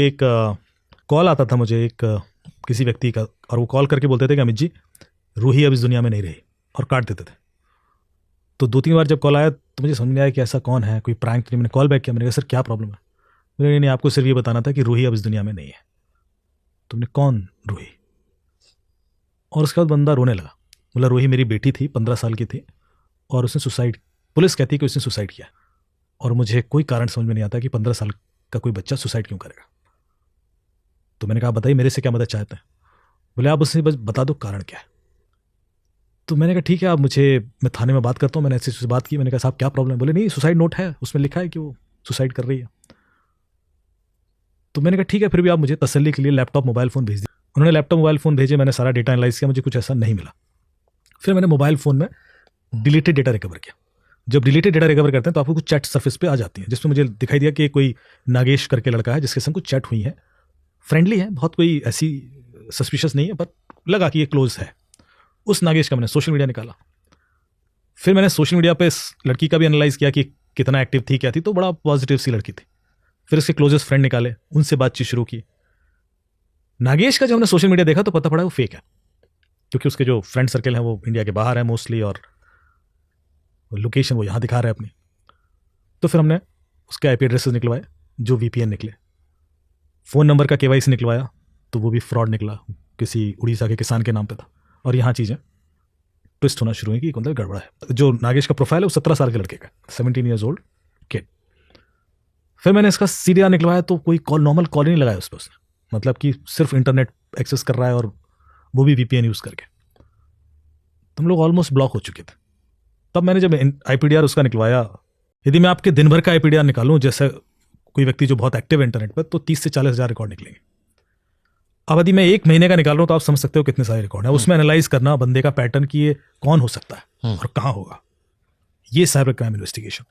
एक कॉल आता था मुझे एक किसी व्यक्ति का, और वो कॉल करके बोलते थे कि अमित जी रूही अब इस दुनिया में नहीं रही, और काट देते थे। तो 2-3 बार जब कॉल आया तो मुझे समझ नहीं आया कि ऐसा कौन है, कोई प्रैंक नहीं। मैंने कॉल बैक किया, मैंने कहा सर क्या प्रॉब्लम है? मैंने नहीं, आपको सिर्फ ये बताना था कि रूही अब इस दुनिया में नहीं है। तुमने कौन रूही? और उसके बाद बंदा रोने लगा, बोला रूही मेरी बेटी थी, 15 साल की थी, और उसने सुसाइड, पुलिस कहती है कि उसने सुसाइड किया, और मुझे कोई कारण समझ में नहीं आता कि 15 साल का कोई बच्चा सुसाइड क्यों करेगा। तो मैंने कहा बताइए मेरे से क्या मदद चाहते हैं? बोले आप उससे बस बता दो कारण क्या है। तो मैंने कहा ठीक है, आप मैं थाने में बात करता हूँ। मैंने ऐसे से बात की, मैंने कहा साहब क्या प्रॉब्लम है? बोले नहीं, सुसाइड नोट है, उसमें लिखा है कि वो सुसाइड कर रही है। तो मैंने कहा ठीक है, फिर भी आप मुझे तसल्ली के लिए लैपटॉप मोबाइल फ़ोन भेज दिए। उन्होंने लैपटॉप मोबाइल फ़ोन भेजे, मैंने सारा डेटा एनालाइज किया, मुझे कुछ ऐसा नहीं मिला। फिर मैंने मोबाइल फ़ोन में डिलीटेड डेटा रिकवर किया। जब डिलीटेड डेटा रिकवर करते हैं तो आपको कुछ चैट सर्फेस पे आ जाती है, जिसमें मुझे दिखाई दिया कि कोई नागेश करके लड़का है जिसके संग कुछ चैट हुई है, फ्रेंडली है, बहुत कोई ऐसी सस्पिशियस नहीं है, पर लगा कि ये क्लोज है। उस नागेश का मैंने सोशल मीडिया निकाला। फिर मैंने सोशल मीडिया पे इस लड़की का भी एनालाइज किया कि कितना एक्टिव थी, क्या थी, तो बड़ा पॉजिटिव सी लड़की थी। फिर इसके क्लोजेस्ट फ्रेंड निकाले, उनसे बातचीत शुरू की। नागेश का जब हमने सोशल मीडिया देखा तो पता पड़ा वो फेक है, क्योंकि उसके जो फ्रेंड सर्कल है वो इंडिया के बाहर है मोस्टली, और लोकेशन वो यहाँ दिखा रहा है अपनी। तो फिर हमने उसके आईपी एड्रेसेस निकलवाए जो वीपीएन निकले, फ़ोन नंबर का केवाईसी निकलवाया तो वो भी फ्रॉड निकला, किसी उड़ीसा के किसान के नाम पे था। और यहाँ चीज़ें ट्विस्ट होना शुरू हुई कि मतलब गड़बड़ा है। जो नागेश का प्रोफाइल है वो 17 साल के लड़के का, 17 ईयर्स ओल्ड किड। फिर मैंने इसका सीडीआर निकलवाया तो कोई कॉल, नॉर्मल कॉल ही नहीं लगाया उस पर उसने, मतलब कि सिर्फ इंटरनेट एक्सेस कर रहा है, और वो भी वीपीएन यूज़ करके। तुम लोग ऑलमोस्ट ब्लॉक हो चुके थे। तब मैंने जब आईपीडीआर उसका निकलवाया, यदि मैं आपके दिन भर का आईपीडीआर निकालूं, जैसे कोई व्यक्ति जो बहुत एक्टिव है इंटरनेट पर, तो 30 से 40 हज़ार रिकॉर्ड निकलेंगे। अब यदि मैं 1 महीने का निकाल रहा हूं तो आप समझ सकते हो कितने सारे रिकॉर्ड है। उसमें एनालाइज करना बंदे का पैटर्न कि ये कौन हो सकता है और कहां होगा, ये साइबर क्राइम इन्वेस्टिगेशन।